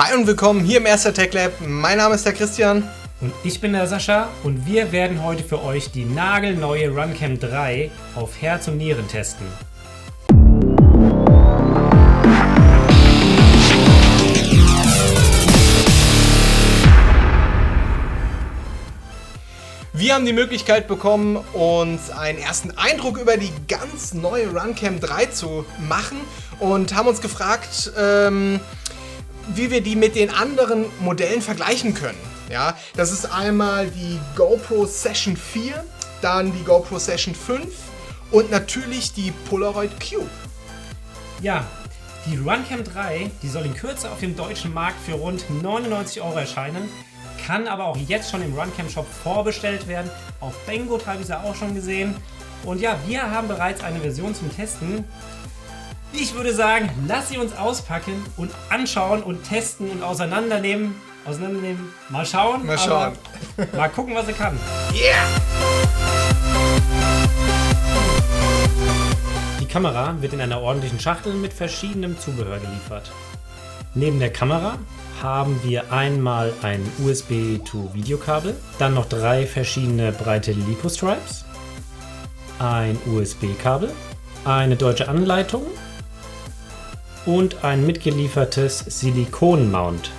Hi und willkommen hier im Erster Tech Lab. Mein Name ist der Christian. Und ich bin der Sascha und wir werden heute für euch die nagelneue Runcam 3 auf Herz und Nieren testen. Wir haben die Möglichkeit bekommen, uns einen ersten Eindruck über die ganz neue Runcam 3 zu machen und haben uns gefragt, wie wir die mit den anderen Modellen vergleichen können. Ja, das ist einmal die GoPro Session 4, dann die GoPro Session 5 und natürlich die Polaroid Cube. Ja, die Runcam 3, die soll in Kürze auf dem deutschen Markt für rund 99 € erscheinen, kann aber auch jetzt schon im Runcam Shop vorbestellt werden. Auf Banggood habe ich sie auch schon gesehen. Und ja, wir haben bereits eine Version zum Testen. Ich würde sagen, lass sie uns auspacken und anschauen und testen und auseinandernehmen. Mal schauen. Mal gucken, was sie kann. Yeah! Die Kamera wird in einer ordentlichen Schachtel mit verschiedenem Zubehör geliefert. Neben der Kamera haben wir einmal ein USB-to-Videokabel, dann noch 3 verschiedene breite Lipo-Stripes, ein USB-Kabel, eine deutsche Anleitung und ein mitgeliefertes Silikon-Mount.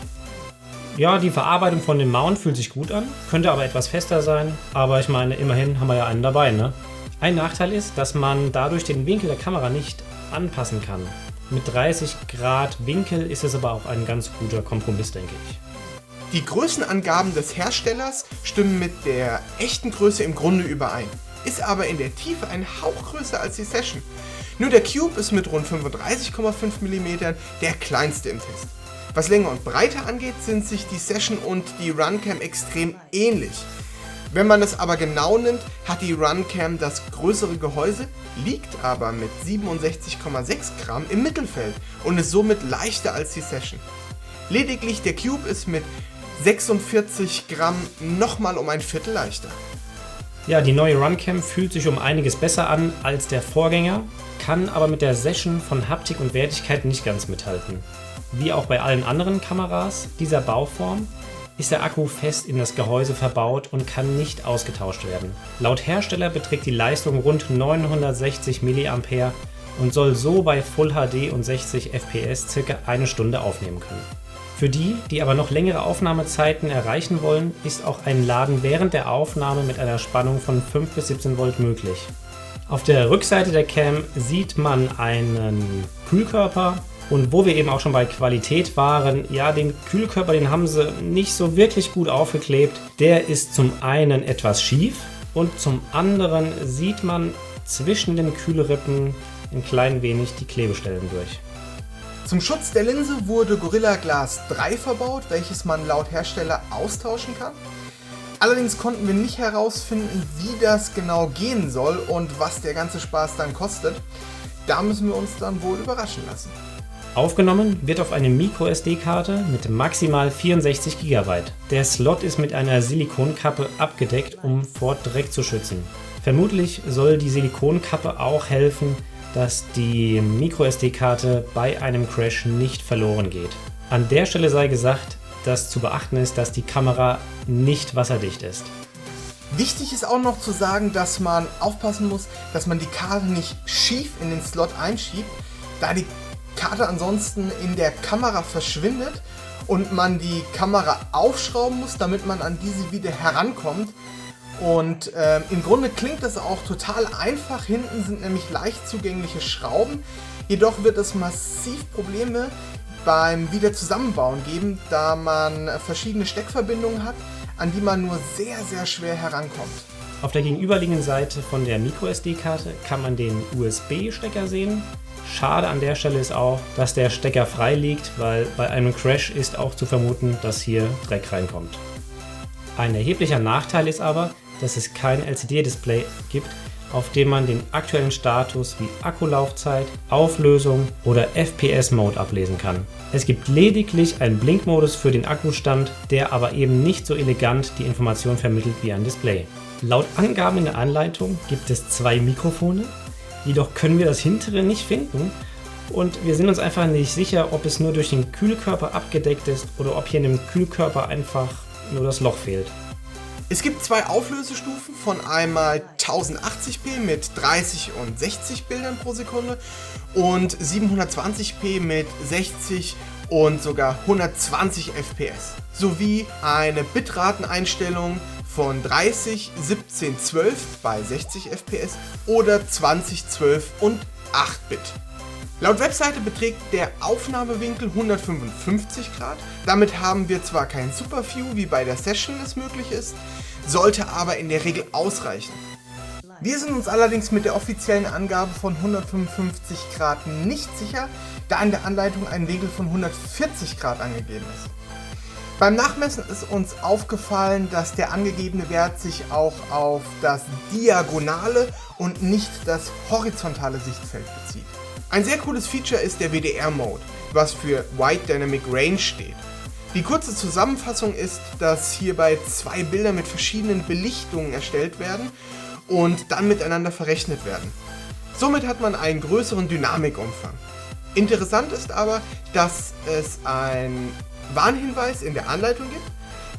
Ja, die Verarbeitung von dem Mount fühlt sich gut an, könnte aber etwas fester sein, aber ich meine, immerhin haben wir ja einen dabei, ne? Ein Nachteil ist, dass man dadurch den Winkel der Kamera nicht anpassen kann. Mit 30 Grad Winkel ist es aber auch ein ganz guter Kompromiss, denke ich. Die Größenangaben des Herstellers stimmen mit der echten Größe im Grunde überein, ist aber in der Tiefe ein Hauch größer als die Session. Nur der Cube ist mit rund 35,5 mm der kleinste im Test. Was Länge und Breite angeht, sind sich die Session und die Runcam extrem ähnlich. Wenn man es aber genau nimmt, hat die Runcam das größere Gehäuse, liegt aber mit 67,6 Gramm im Mittelfeld und ist somit leichter als die Session. Lediglich der Cube ist mit 46 Gramm nochmal um ein Viertel leichter. Ja, die neue Runcam fühlt sich um einiges besser an als der Vorgänger, kann aber mit der Session von Haptik und Wertigkeit nicht ganz mithalten. Wie auch bei allen anderen Kameras dieser Bauform ist der Akku fest in das Gehäuse verbaut und kann nicht ausgetauscht werden. Laut Hersteller beträgt die Leistung rund 960 mAh und soll so bei Full HD und 60 FPS ca. eine Stunde aufnehmen können. Für die, die aber noch längere Aufnahmezeiten erreichen wollen, ist auch ein Laden während der Aufnahme mit einer Spannung von 5 bis 17 Volt möglich. Auf der Rückseite der Cam sieht man einen Kühlkörper. Und wo wir eben auch schon bei Qualität waren, ja, den Kühlkörper, den haben sie nicht so wirklich gut aufgeklebt. Der ist zum einen etwas schief und zum anderen sieht man zwischen den Kühlrippen ein klein wenig die Klebestellen durch. Zum Schutz der Linse wurde Gorilla Glass 3 verbaut, welches man laut Hersteller austauschen kann. Allerdings konnten wir nicht herausfinden, wie das genau gehen soll und was der ganze Spaß dann kostet. Da müssen wir uns dann wohl überraschen lassen. Aufgenommen wird auf eine MicroSD-Karte mit maximal 64 GB. Der Slot ist mit einer Silikonkappe abgedeckt, um vor Dreck zu schützen. Vermutlich soll die Silikonkappe auch helfen, dass die MicroSD-Karte bei einem Crash nicht verloren geht. An der Stelle sei gesagt, dass zu beachten ist, dass die Kamera nicht wasserdicht ist. Wichtig ist auch noch zu sagen, dass man aufpassen muss, dass man die Karte nicht schief in den Slot einschiebt, da die Karte ansonsten in der Kamera verschwindet und man die Kamera aufschrauben muss, damit man an diese wieder herankommt. Und im Grunde klingt das auch total einfach. Hinten sind nämlich leicht zugängliche Schrauben. Jedoch wird es massiv Probleme beim Wiederzusammenbauen geben, da man verschiedene Steckverbindungen hat, an die man nur sehr, sehr schwer herankommt. Auf der gegenüberliegenden Seite von der MicroSD-Karte kann man den USB-Stecker sehen. Schade an der Stelle ist auch, dass der Stecker frei liegt, weil bei einem Crash ist auch zu vermuten, dass hier Dreck reinkommt. Ein erheblicher Nachteil ist aber, dass es kein LCD-Display gibt, auf dem man den aktuellen Status wie Akkulaufzeit, Auflösung oder FPS-Mode ablesen kann. Es gibt lediglich einen Blinkmodus für den Akkustand, der aber eben nicht so elegant die Information vermittelt wie ein Display. Laut Angaben in der Anleitung gibt es 2 Mikrofone, jedoch können wir das hintere nicht finden Und wir sind uns einfach nicht sicher, ob es nur durch den Kühlkörper abgedeckt ist oder ob hier in dem Kühlkörper einfach nur das Loch fehlt. Es gibt zwei Auflösestufen von einmal 1080p mit 30 und 60 Bildern pro Sekunde und 720p mit 60 und sogar 120 FPS. Sowie eine Bitrateneinstellung von 30, 17, 12 bei 60 FPS oder 20, 12 und 8 Bit. Laut Webseite beträgt der Aufnahmewinkel 155 Grad. Damit haben wir zwar kein Super View, wie bei der Session es möglich ist, sollte aber in der Regel ausreichen. Wir sind uns allerdings mit der offiziellen Angabe von 155 Grad nicht sicher, da in der Anleitung ein Winkel von 140 Grad angegeben ist. Beim Nachmessen ist uns aufgefallen, dass der angegebene Wert sich auch auf das diagonale und nicht das horizontale Sichtfeld bezieht. Ein sehr cooles Feature ist der WDR-Mode, was für Wide Dynamic Range steht. Die kurze Zusammenfassung ist, dass hierbei zwei Bilder mit verschiedenen Belichtungen erstellt werden und dann miteinander verrechnet werden. Somit hat man einen größeren Dynamikumfang. Interessant ist aber, dass es einen Warnhinweis in der Anleitung gibt,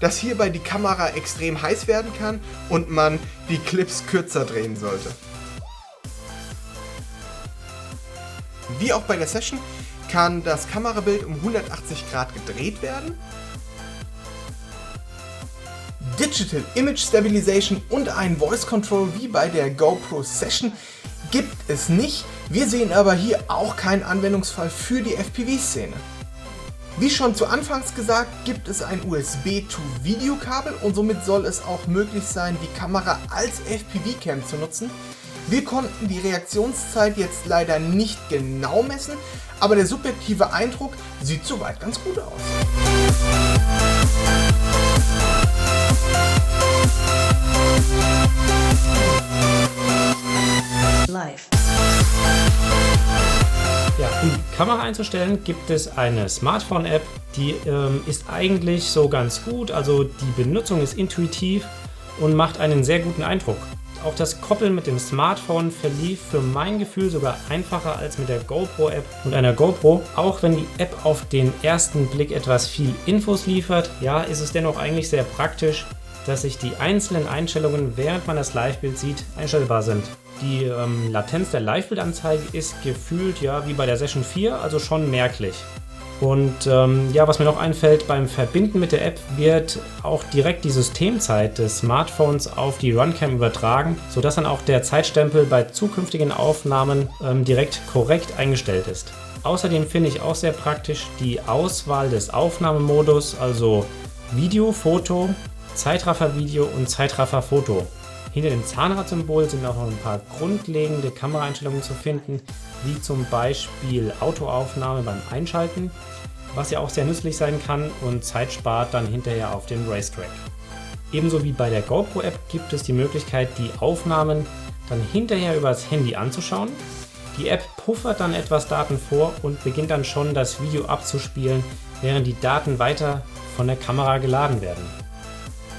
dass hierbei die Kamera extrem heiß werden kann und man die Clips kürzer drehen sollte. Wie auch bei der Session kann das Kamerabild um 180 Grad gedreht werden. Digital Image Stabilization und ein Voice Control wie bei der GoPro Session gibt es nicht. Wir sehen aber hier auch keinen Anwendungsfall für die FPV-Szene. Wie schon zu Anfangs gesagt, gibt es ein USB-to-Video-Kabel und somit soll es auch möglich sein, die Kamera als FPV-Cam zu nutzen. Wir konnten die Reaktionszeit jetzt leider nicht genau messen, aber der subjektive Eindruck sieht soweit ganz gut aus. Live. Ja, um die Kamera einzustellen, gibt es eine Smartphone-App, die ist eigentlich so ganz gut, also die Benutzung ist intuitiv und macht einen sehr guten Eindruck. Auch das Koppeln mit dem Smartphone verlief für mein Gefühl sogar einfacher als mit der GoPro-App und einer GoPro. Auch wenn die App auf den ersten Blick etwas viel Infos liefert, ja, ist es dennoch eigentlich sehr praktisch, dass sich die einzelnen Einstellungen, während man das Live-Bild sieht, einstellbar sind. Die Latenz der Live-Bildanzeige ist gefühlt ja wie bei der Session 4, also schon merklich. Und ja, was mir noch einfällt, beim Verbinden mit der App wird auch direkt die Systemzeit des Smartphones auf die Runcam übertragen, sodass dann auch der Zeitstempel bei zukünftigen Aufnahmen direkt korrekt eingestellt ist. Außerdem finde ich auch sehr praktisch die Auswahl des Aufnahmemodus, also Video, Foto, Zeitraffer-Video und Zeitraffer-Foto. Hinter dem Zahnradsymbol sind auch noch ein paar grundlegende Kameraeinstellungen zu finden, wie zum Beispiel Autoaufnahme beim Einschalten, was ja auch sehr nützlich sein kann und Zeit spart dann hinterher auf dem Racetrack. Ebenso wie bei der GoPro-App gibt es die Möglichkeit, die Aufnahmen dann hinterher über das Handy anzuschauen. Die App puffert dann etwas Daten vor und beginnt dann schon das Video abzuspielen, während die Daten weiter von der Kamera geladen werden.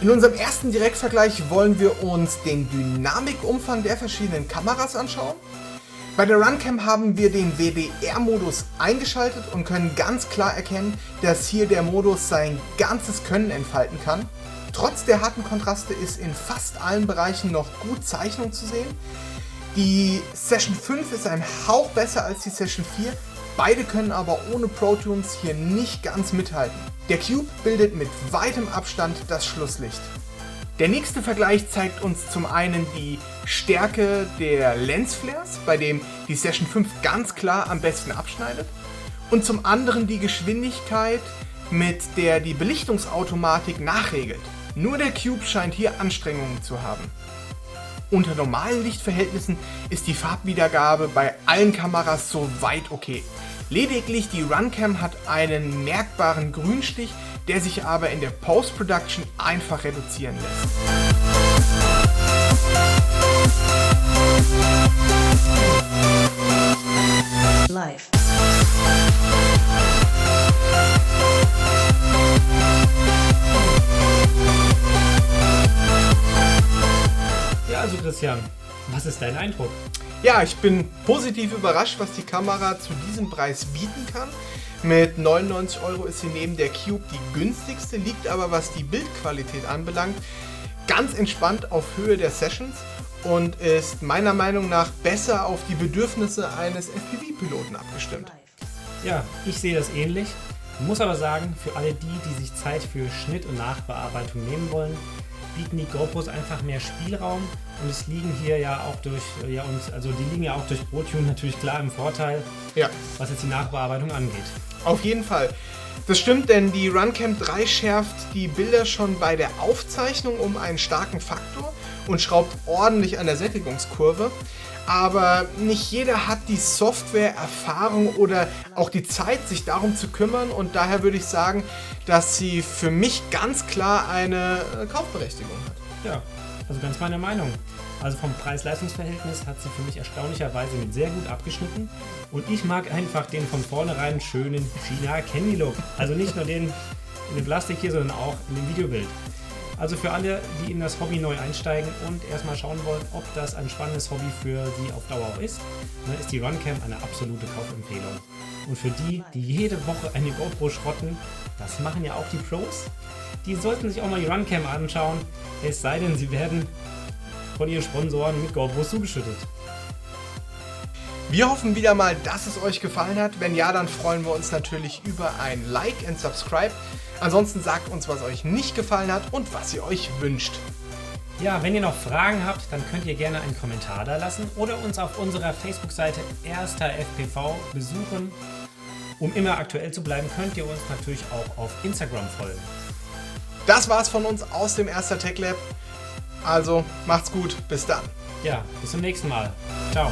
In unserem ersten Direktvergleich wollen wir uns den Dynamikumfang der verschiedenen Kameras anschauen. Bei der Runcam haben wir den WDR-Modus eingeschaltet und können ganz klar erkennen, dass hier der Modus sein ganzes Können entfalten kann. Trotz der harten Kontraste ist in fast allen Bereichen noch gut Zeichnung zu sehen. Die Session 5 ist ein Hauch besser als die Session 4. Beide können aber ohne Pro Tunes hier nicht ganz mithalten. Der Cube bildet mit weitem Abstand das Schlusslicht. Der nächste Vergleich zeigt uns zum einen die Stärke der Lensflares, bei dem die Session 5 ganz klar am besten abschneidet, und zum anderen die Geschwindigkeit, mit der die Belichtungsautomatik nachregelt. Nur der Cube scheint hier Anstrengungen zu haben. Unter normalen Lichtverhältnissen ist die Farbwiedergabe bei allen Kameras soweit okay. Lediglich die Runcam hat einen merkbaren Grünstich, der sich aber in der Post-Production einfach reduzieren lässt. Live. Ja, also Christian, Was ist dein Eindruck? Ja, ich bin positiv überrascht, was die Kamera zu diesem Preis bieten kann. Mit 99 € ist sie neben der Cube die günstigste, liegt aber, was die Bildqualität anbelangt, ganz entspannt auf Höhe der Sessions und ist meiner Meinung nach besser auf die Bedürfnisse eines FPV-Piloten abgestimmt. Ja, ich sehe das ähnlich. Muss aber sagen, für alle die sich Zeit für Schnitt und Nachbearbeitung nehmen wollen, bieten die GoPros einfach mehr Spielraum und es liegen hier ja auch durch, die liegen ja auch durch ProTune natürlich klar im Vorteil, Ja, was jetzt die Nachbearbeitung angeht. auf jeden Fall. Das stimmt, denn die Runcam 3 schärft die Bilder schon bei der Aufzeichnung um einen starken Faktor und schraubt ordentlich an der Sättigungskurve. Aber nicht jeder hat die Software, Erfahrung oder auch die Zeit, sich darum zu kümmern. Und daher würde ich sagen, dass sie für mich ganz klar eine Kaufberechtigung hat. Ja, also ganz meine Meinung. Also vom Preis-Leistungs-Verhältnis hat sie für mich erstaunlicherweise mit sehr gut abgeschnitten. Und ich mag einfach den von vornherein schönen China-Candy-Look. Also nicht nur den in dem Plastik hier, sondern auch in dem Videobild. Also für alle, die in das Hobby neu einsteigen und erstmal schauen wollen, ob das ein spannendes Hobby für sie auf Dauer auch ist, ist die Runcam eine absolute Kaufempfehlung. Und für die jede Woche eine GoPro schrotten, das machen ja auch die Pros, die sollten sich auch mal die Runcam anschauen, es sei denn, sie werden von ihren Sponsoren mit GoPros zugeschüttet. Wir hoffen wieder mal, dass es euch gefallen hat. Wenn ja, dann freuen wir uns natürlich über ein Like und Subscribe. Ansonsten sagt uns, was euch nicht gefallen hat und was ihr euch wünscht. Ja, wenn ihr noch Fragen habt, dann könnt ihr gerne einen Kommentar da lassen oder uns auf unserer Facebook-Seite Erster FPV besuchen. Um immer aktuell zu bleiben, könnt ihr uns natürlich auch auf Instagram folgen. Das war's von uns aus dem Erster Tech Lab. Also macht's gut, bis dann. Ja, bis zum nächsten Mal. Ciao.